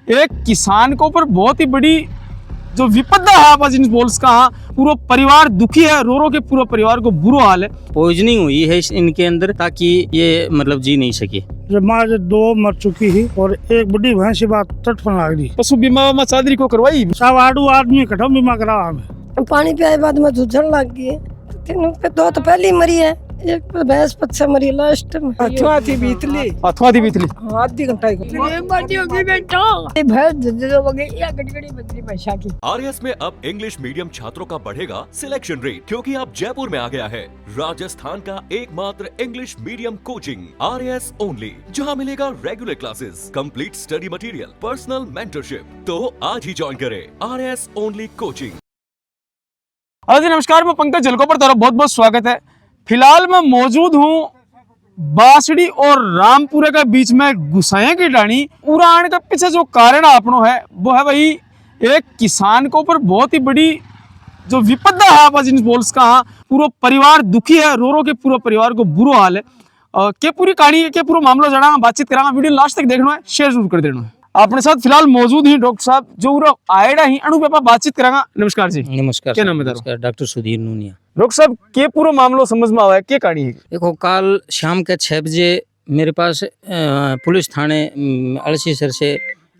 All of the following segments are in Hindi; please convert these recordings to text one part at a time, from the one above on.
एक किसान के ऊपर बहुत ही बड़ी जो विपदा है आप जिन बोल्स का, पूरा परिवार दुखी है, रो रो के पूरा परिवार को बुरा हाल है। पॉइजनिंग हुई है इनके अंदर ताकि ये मतलब जी नहीं सके। जब माँ दो मर चुकी है और एक बड़ी भैंस बात तट पर लाग दी। पशु बीमा वीमा चादरी को करवाई, सब आडू आदमी कटो बीमा करावा हमें। पानी पियाए बाद में झुझन लग गई। तीनों पे दो तो पहली मरी है, एक भैंस पच्चा मरी लास्ट में। अथवा थी बीतली आधी घंटा होगी बेटा। ये भैंस झुझन हो गई या गड़गड़ी बदली भाषा की। आरएस में अब इंग्लिश मीडियम छात्रों का बढ़ेगा सिलेक्शन रेट, क्योंकि अब जयपुर में आ गया है राजस्थान का एकमात्र English medium coaching RS only, जहां मिलेगा regular classes, complete study material, personal mentorship. तो आज ही ज्वाइन करें आरएस ओनली कोचिंग। हेलो जी, नमस्कार। मैं पंकज जलकोपर, तरफ बहुत बहुत स्वागत है। फिलहाल मैं मौजूद हूँ बांसड़ी और रामपुरे के बीच में गुसाया की डाणी। पूरा आने का पीछे जो कारण आपनो है वो है भाई एक किसान के ऊपर बहुत ही बड़ी जो विपदा है आप जिन बोल्स का, पूरा परिवार दुखी है, रो रो के पूरा परिवार को बुरा हाल है। के पूरी कहानी है, के पूरा मामला जाना, बातचीत करा, वीडियो लास्ट तक देखना है, शेयर जरूर कर देना है। अपने साथ फिलहाल मौजूद ही डॉक्टर साहब जो आएडा ही अणु पे बातचीत करांगा। नमस्कार जी। नमस्कार। क्या नाम है? नमस्कार, डॉक्टर सुधीर नूनिया। डॉक्टर साहब के पूरा मामला समझ में आवा है, क्या कहानी है? देखो, कल शाम के 6 बजे मेरे पास पुलिस थाने अड़सीसर से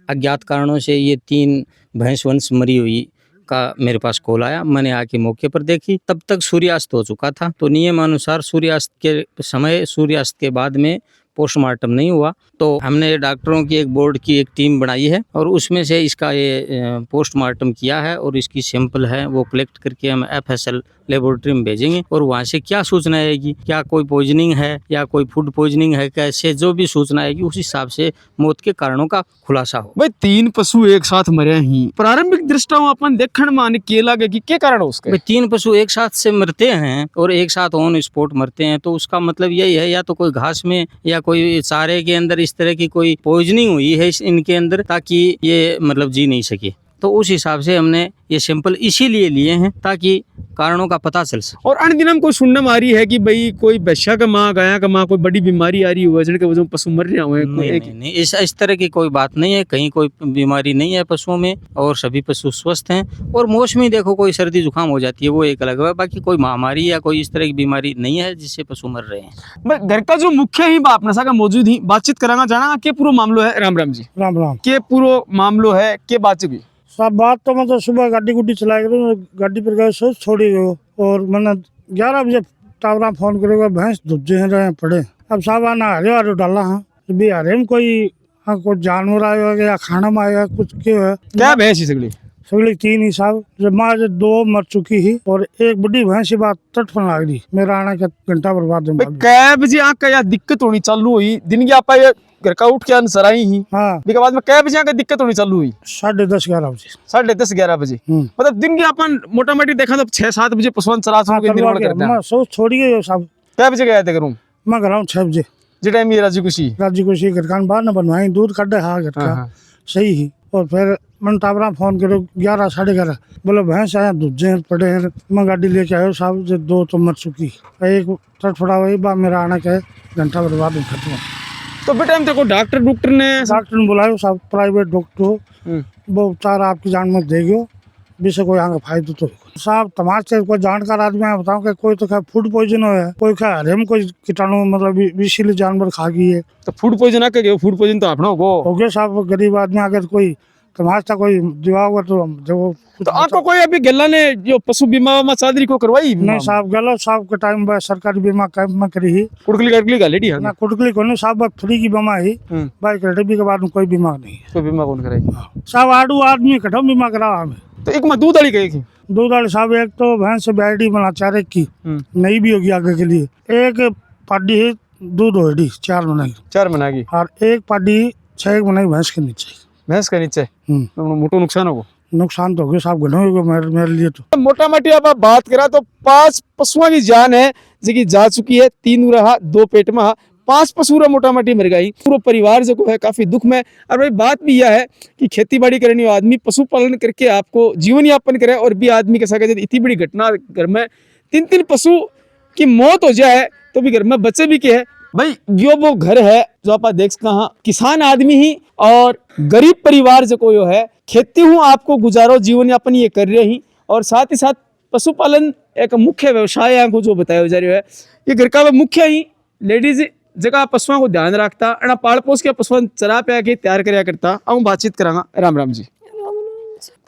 अज्ञात कारणों से ये 3 भैंस वंश मरी हुई का मेरे पास कॉल आया। मैंने आके मौके पर देखी, तब तक सूर्यास्त हो चुका था। तो नियमानुसार सूर्यास्त के समय, सूर्यास्त के बाद में पोस्टमार्टम नहीं हुआ। तो हमने डॉक्टरों की एक बोर्ड की एक टीम बनाई है और उसमें से इसका ये पोस्टमार्टम किया है और इसकी सैंपल है वो कलेक्ट करके हम FSL लेबोरेटरी में भेजेंगे और वहाँ से क्या सूचना आएगी, क्या कोई पॉइजनिंग है या कोई फूड पॉइजनिंग है, कैसे जो भी सूचना आएगी उस हिसाब से मौत के कारणों का खुलासा हो। भाई 3 पशु एक साथ मरे ही, प्रारंभिक दृष्टा अपन देखने में के लगे कि क्या कारण है उसका? 3 पशु एक साथ से मरते हैं और एक साथ ऑन स्पॉट मरते हैं तो उसका मतलब यही है या तो कोई घास में या कोई चारे के अंदर इस तरह की कोई पॉइजनिंग हुई है इनके अंदर ताकि ये मतलब जी नहीं सके। तो उस हिसाब से हमने ये सैंपल इसीलिए लिए हैं ताकि कारणों का पता चल सके। और अन्य दिन हम कोई सुनने में आ रही है कि भाई कोई बच्चा का माँ, गाया का माँ, कोई बड़ी बीमारी आ रही है जिनके वजह पशु मर रहे हुए। नहीं, इस तरह की कोई बात नहीं है। कहीं कोई बीमारी नहीं है पशुओं में और सभी पशु स्वस्थ हैं। और मौसमी देखो कोई सर्दी जुकाम हो जाती है वो एक अलग है, बाकी कोई महामारी या कोई इस तरह की बीमारी नहीं है जिससे पशु मर रहे हैं। घर का जो मुख्य ही बाप नशा का मौजूद ही बातचीत कराना जाना के पूरा मामलो है। राम राम जी। राम राम। के पूरा मामलो है, के बातचीत हुई? सब बात तो मतलब सुबह गाड़ी गुड्डी चला गए, गाड़ी पर गए सोच छोड़ी गए और मैंने 11 बजे टावरा फोन करेगा भैंस धुज्जे हैं रहे पड़े। अब साहब आना हरे डाला हाँ भी हरे में कोई जानवर आया या खाना में आया कुछ क्यों है। क्या भैंस सगली? सगली 3 ही साहब। जब माँ 2 मर चुकी ही और एक बड़ी भैंस बात तट पर लाग दी। मेरा आना का घंटा बर्बाद। कै बजे आका या दिक्कत होनी चालू हुई? दिन की आप घर का उठ के आंसर आई ही। हाँ। के बाद में कै बजे आका दिक्कत होनी चालू हुई? 10:30-11 बजे। 10:30-11 बजे। मतलब दिन की अपन मोटा मोटी देखा तो 6-7 बजे पशुन चरा सोच छोड़ी गई साहब। कै बजे गए थे घरों? मैं घर आऊँ 6 बजे। जी टाइम ये राजी खुशी घर का बाहर न बनवाई, दूध कटे हाँ घर का सही ही। और फिर मैंने टावरा फोन करो 11-11:30 बोले भैंस आया दूजे पड़े हैं। मैं गाड़ी लेके आयो साहब, जो 2 तो मर चुकी, एक तड़फड़ा वही बा मेरा आना का घंटा बर्बाद खत्म। तो बेटा हम डॉक्टर ने बुलायो साहब, प्राइवेट डॉक्टर वो उपचार आपकी जान मत देगी जिससे कोई आगे फायदा तो साहब तमाशे कोई जानकार आदमी है बताओ कि कोई तो फूड पॉइजन हो है, कोई हरे में कोई कीटाणु मतलब विषैले जानवर खा गई है। तो फूड पॉइजन आ के फूड पॉइजन तो अपना हो गया साहब। गरीब आदमी अगर कोई तमाशा कोई दिवा होगा तो जब तो आपको कोई अभी गला ने जो पशु बीमा चादरी को करवाई? नहीं साहब, गला साहब के टाइम में सरकारी बीमा कैंप में करी ही। कुड़कली का लेडी है ना? कुड़कली को नहीं साहब, फ्री की बीमा ही भाई के बाद में कोई बीमा नहीं है। तो बीमा कौन कराई साहब? आडू आदमी कटो बीमा करावा हमें। तो एक में दूध वाली गई दूध वाली साहब, एक तो भैंस से BID बना 4 की नहीं भी होगी आगे के लिए। एक पाडी है दूध होगी 4 महीने की और एक पाडी 6 महीने भैंस के नीचे। भैंस के नीचे मोटो नुकसान होगा? नुकसान तो हो गया साहब, घना हो गया मेरे लिए। तो मोटा मोटी आप बात करा तो 5 पशुओं की जान है जी जा चुकी है। 3 रहा, 2 पेट में, 5 पशु मोटा मोटी मर गई। पूरा परिवार जो है काफी दुख में। और भाई बात भी यह है कि खेती बाड़ी करने वाला आदमी पशुपालन करके आपको जीवन यापन करे और भी आदमी के साथ इतनी बड़ी घटना घर में 3 पशु की मौत हो जाए तो भी घर में बच्चे भी के है। भाई यो वो घर है जो आप देख सकते हैं, किसान आदमी ही और गरीब परिवार जो कोई है खेती हूँ आपको गुजारो जीवन यापन ये कर रही और साथ ही साथ पशुपालन एक मुख्य व्यवसाय यहाँ को जो बताया जा रहा है। ये घर का वह मुख्य ही लेडीज जगह पशुओं को ध्यान रखता अना पाल पोस के पशुओं चरा पे आके तैयार कराया करता। अब बातचीत करांगा। राम राम जी,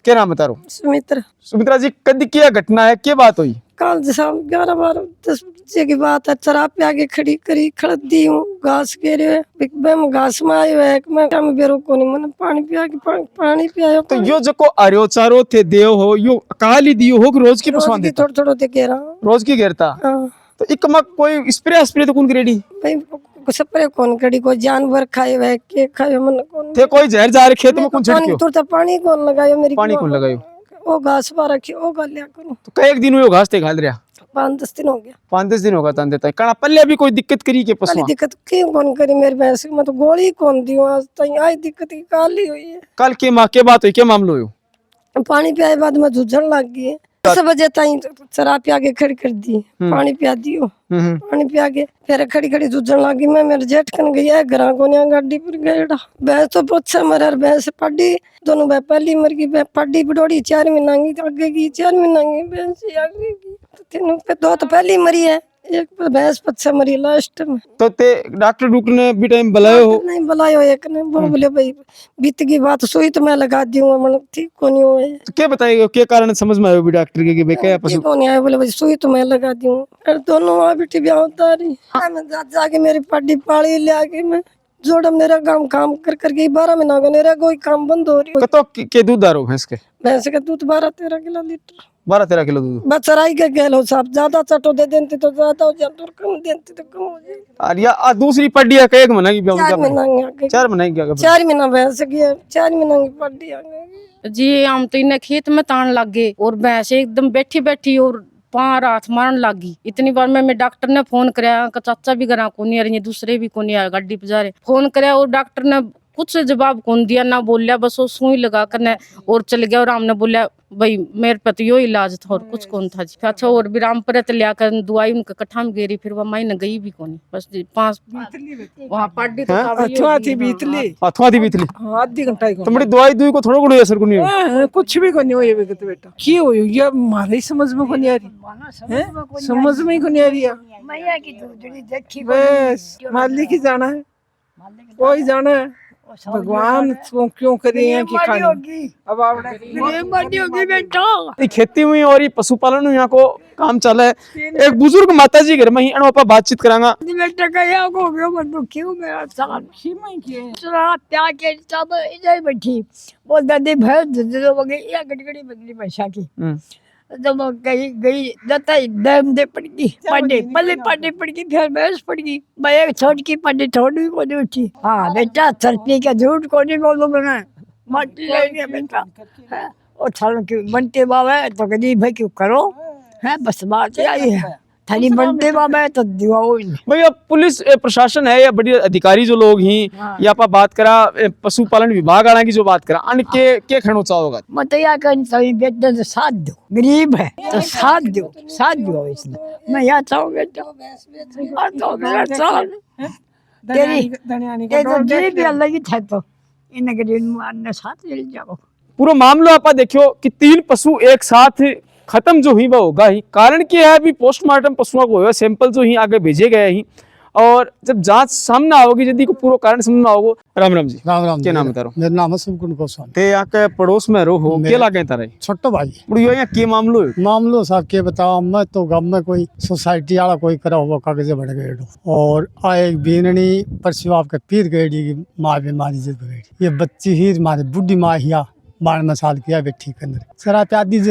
क्या नाम बता रहा सुमित्रा। सुमित्रा जी, कद क्या घटना है, क्या बात हुई? कल शाम 11-12 बजे की बात है। चरा पे आगे खड़ी करी खड़ दी हूँ घास के रे मैं घास में आयो है मैं क्या बेरो को नहीं मैंने पानी पिया के पानी पिया। तो यो जो को आर्यो चारो थे देव हो यो काली दियो हो कि रोज की पशुआं देता? थोड़ा थोड़ा दे रहा हूँ रोज की घेरता। हाँ। तो एक मक कोई स्प्रे तो कौन करेडी भाई स्प्रे कौन करी कोई जानवर खाए हुए के खाए मन कौन थे कोई जहर जा रहे खेत में कौन छिड़कियो? तो पानी कौन लगायो मेरी पानी कौन लगायो? वो घास पा रखी वो गालिया करूं। तो कई एक दिन हुए घास ते घाल रहा? 5-10 दिन हो गया। 5-10 दिन होगा तान देता कणा पल्ले भी कोई दिक्कत करी के काली पशुआं? दिक्कत क्यों कौन करी मेरी भैंस की मैं तो गोली कौन दी आज तक आई दिक्कत की काली हुई है। कल के मां के बात हुई क्या मामलो हुयो? पानी पियाए बाद में झुझन लग गई 10 बजे ताई चरा पिया के खड़ी कर दी पानी पिया दियो पानी पिया के फिर खड़ी खड़ी झुझन लग गई। मैं मेरे जेठ कन गई है घर को गाड़ी पर गएड़ा भैंस तो पोछा मर भैंस पड़ी दोनों भैंस पहली मर गई पड़ी बडोड़ी 4 महीना की आगे की 4 महीना की भैंस आगे की तो तीनों पे 2 तो पहली मरी है एक भैंस पछा मरी लास्ट में। तो ते डॉक्टर ने भी टाइम बुलायो हो? नहीं बुलायो एक ने वो बोले भाई बीत की बात सुई तो मैं लगा दूंगा मन ठीक को नहीं हुए। तो क्या बताइए क्या कारण समझ में आयो भी डॉक्टर के कि भाई क्या पशु को नहीं आया बोले भाई सुई तो मैं लगा दूंगा। दोनों माँ बेटी ब्याह होता रही मैं जाके मेरी पड्डी पाली ले आके मैं जोड़ा मेरा काम कर करके 12 महीना का मेरा कोई काम बंद हो रही। कतो के दूध दारो भैंस के दूध 12-13 किलो लीटर 12-13 किलो दूध। बस चराई के गैलो साहब ज्यादा चटो दे देती तो ज्यादा हो जाती और कम देती तो कम हो जाती। और या दूसरी पड्डी है एक महीना की 4 महीना की 4 महीना की 4 महीना भैंस की 4 महीना की पड्डी आ गई जी। हम तो इन्हें खेत में तान लग गए और भैंस एकदम बैठी बैठी और पार हाथ मारन लग गई। इतनी बार मैं डॉक्टर ने फोन कराया चाचा भी घर को नहीं आ रही दूसरे भी को नहीं आया गाड़ी पे जा रहे फोन कराया और डॉक्टर ने कुछ जवाब कौन दिया ना बोलिया बस वो सुई लगा कर और चल गया। और हमने बोलिया भाई मेरे पे तो यो इलाज था और कुछ कौन था जी। अच्छा और विराम पर लिया कर दवाई उनके कट्ठा में गेरी फिर वह मायने गई भी कौन बस 5 वहाँ पढ़ी तो अथवा थी बीतली आधी घंटा तो मेरी दवाई दुई को थोड़ा गुड़े असर को नहीं हो कुछ भी को नहीं हुई बेटा की हुई ये हमारे ही समझ में को नहीं आ रही समझ में ही को नहीं आ रही है। बस मालिक ही जाना है कोई जाना है भगवान क्यों करे हैं कि खाने अब ये खेती हुई और ये पशुपालन हुई यहाँ को काम चला है। एक बुजुर्ग माता जी घर में ही अनोपा बातचीत करांगा। बेटा कया को गयो मत क्यों मेरा साथ चला प्या के सब इधर बैठी वो दादी भैंस दे वगे या गड़गड़ी बदली भाषा की जब गई दता दम दे पड़ गई पढ़े पल्ले पढ़े पड़ गई फिर भैंस पड़ गई मैं एक छोड़ की पढ़े थोड़ी को नहीं उठी। हाँ बेटा सरपी का झूठ को नहीं बोलो मैंने मत ले गया बेटा और थालों की बनते बाबा तो कदी भाई क्यों करो है बस बात आई है थाली बनते बाबा तो दिवाओ भैया पुलिस प्रशासन है या बड़ी अधिकारी जो लोग ही या आप बात करा पशुपालन विभाग आना की जो बात करा अन के खणो चाहोगा मत या कर सभी बेटे तो साथ दो गरीब है तो साथ दो इसमें मैं या चाहूँ बेटा तो मेरा साथ तेरी तो जी भी अलग ही था तो इन गरीब अन्य साथ ले जाओ। पूरा मामला आप देखियो कि 3 पशु एक साथ खत्म जो ही वो होगा ही कारण क्या है अभी पोस्टमार्टम पशुओं को हुआ सैंपल जो ही आगे भेजे गए ही और जब जांच सामने आओगी यदि को पूरा कारण समझ में आओगे। राम राम जी। राम क्या नाम बता रहा मेरा नाम है सुकुन गोस्वामी ते यहाँ के पड़ोस में रहो क्या लागे तारे छोटो भाई बुढ़िया यहाँ के मामलो है मामलो साहब के बताओ मैं तो गाँव में कोई सोसाइटी वाला कोई करा हुआ कागजे बढ़ गए और आए बीननी परसों आपके पीर गई माँ बीमारी से गई ये बच्ची ही हमारी बुढ़ी माँ ही 12 साल की बेटी के अंदर सरा प्यादी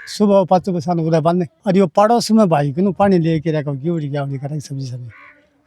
सुबह 5 बजे उधर बंद अरे वो पड़ोस में भाई को पानी लेके रखा क्या करें सब्जी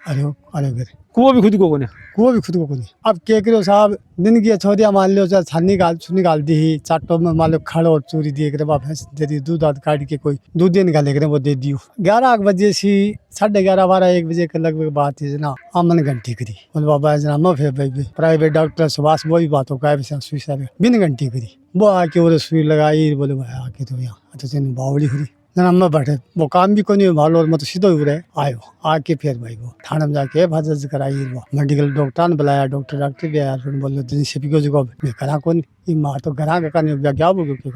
अरे अरे कुआ भी खुद को कोने कुआ भी खुद को नहीं। अब क्या करो साहब दिन की छोरिया मान लो चाहे छानी निकाल दी ही चाटो में मान लो खड़ो और चोरी दिए करे भैंस दे दी दूध आध काट के कोई दूध निकाले करे वो दे दियो 11 बजे से 11:30-12-1 बजे के लगभग बात है ना अमन घंटी करी बोले बाबा जना फिर भाई प्राइवेट डॉक्टर सुभाष वो भी बात हो सुई बिन घंटी करी वो आके बोले सुई लगाई बोले भाई आके तो यहाँ तो तेन बावड़ी हुई जना मैं बैठे वो काम भी कोनी भालो और मैं तो सीधो उड़े आयो आके फिर भाई वो थाने में जाके भाजज कराई वो मेडिकल डॉक्टर ने बुलाया डॉक्टर भी आया फिर बोले दिन से भी को मैं करा कौन ये मार तो घरा का नहीं हो क्या बोल के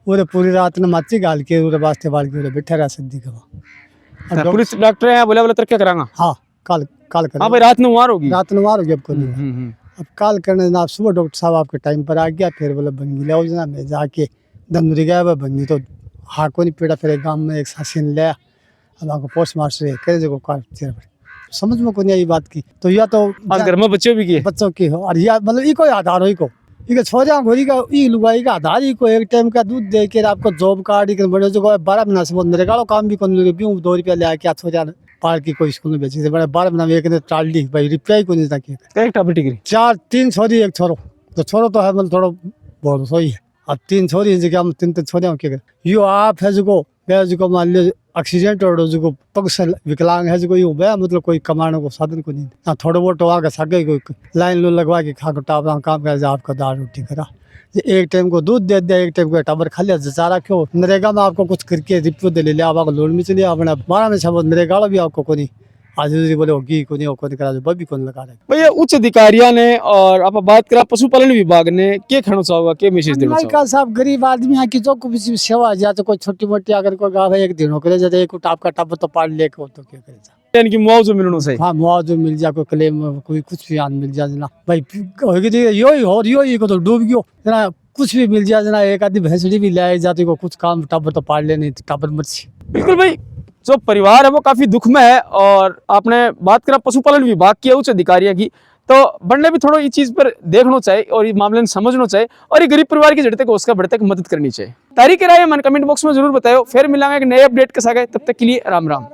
पूरे पूरी रात ने मच्छी गाल के उरे वास्ते वाल के बैठे रहा सद्दी का पुलिस डॉक्टर है बोला बोला क्या करांगा हाँ कल कल कर हाँ भाई रात में वार होगी रात में वार हो गया अब को नहीं अब कॉल करने ना सुबह डॉक्टर साहब आपके टाइम पर आ गया फिर बोले बंगी ले जना मैं जाके दंदरी गया वो बंगी तो हाँ को नहीं पेड़ा फिर गांव में एक सासी ने लिया अब आपको पोस्ट मास्टर करे जो कार समझ में को नहीं आई बात की तो या तो आज घर में बच्चे भी किए बच्चों की हो और या मतलब ई कोई आधार हो को छोजा घोरी का ई लुगाई का आधार ही को एक टाइम का दूध दे के आपको जॉब कार्ड के बड़े जो 12 महीना से मेरे गाड़ो काम भी कौन क्यों 2 रुपया ले आके छोजा पार की कोई स्कूल में बेची थे बड़े 12 महीना में एक ने टाल दी भाई रुपया को नहीं था कि एक टापी टिकरी 3 छोरी एक छोरो तो छोरो तो है मतलब थोड़ा बहुत सही है अब 3 छोरी जगह हम 3 छोरियां क्या यो आप है जो मान लियो एक्सीडेंट और जो पग से विकलांग है जो यो बे मतलब कोई कमाने को साधन को नहीं ना थोड़ा बहुत आगे सके कोई लाइन लो लगवा के खा को टाप काम कर आपका दाल रोटी करा एक टाइम को दूध दे दिया एक टाइम को टाबर खा लिया जचारा क्यों नरेगा में आपको कुछ करके रिप्यू दे लिया आपको लोन में चलिए अपने 12 में सब नरेगा भी आपको को नहीं आज बोले होगी को नहीं करा जो बबी कौन लगा रहे भैया उच्च अधिकारियों ने और आप बात करा पशुपालन विभाग ने क्या कहना चाहोगा क्या मैसेज देना नहीं का साहब गरीब आदमी है कि जो कुछ सेवा या तो कोई छोटी मोटी अगर कोई गाँव एक दिन हो करे जाते एक टाप का टाप तो पाल लेके तो क्या करे यानी कि मुआवजा मिलना चाहिए हाँ मुआवजा मिल जाए कोई क्लेम कोई कुछ भी आन मिल जाए ना भाई यो ही को तो डूब गयो जना कुछ भी मिल जाए जना एक आदमी भैंसड़ी भी ले जाती को कुछ काम टापर तो पाल लेने टापर मच्छी बिल्कुल भाई जो परिवार है वो काफी दुख में है और आपने बात करा पशुपालन विभाग की उच्च अधिकारियों की तो बनने भी थोड़ा इस चीज पर देखना चाहिए और ये मामले में समझना चाहिए और ये गरीब परिवार की जड़ते को उसका बढ़ते मदद करनी चाहिए तारीख राय मन कमेंट बॉक्स में जरूर बताओ फिर मिलेंगे एक नए अपडेट के साथ तब तक के लिए राम राम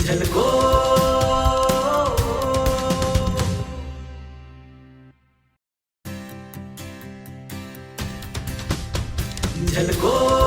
झलको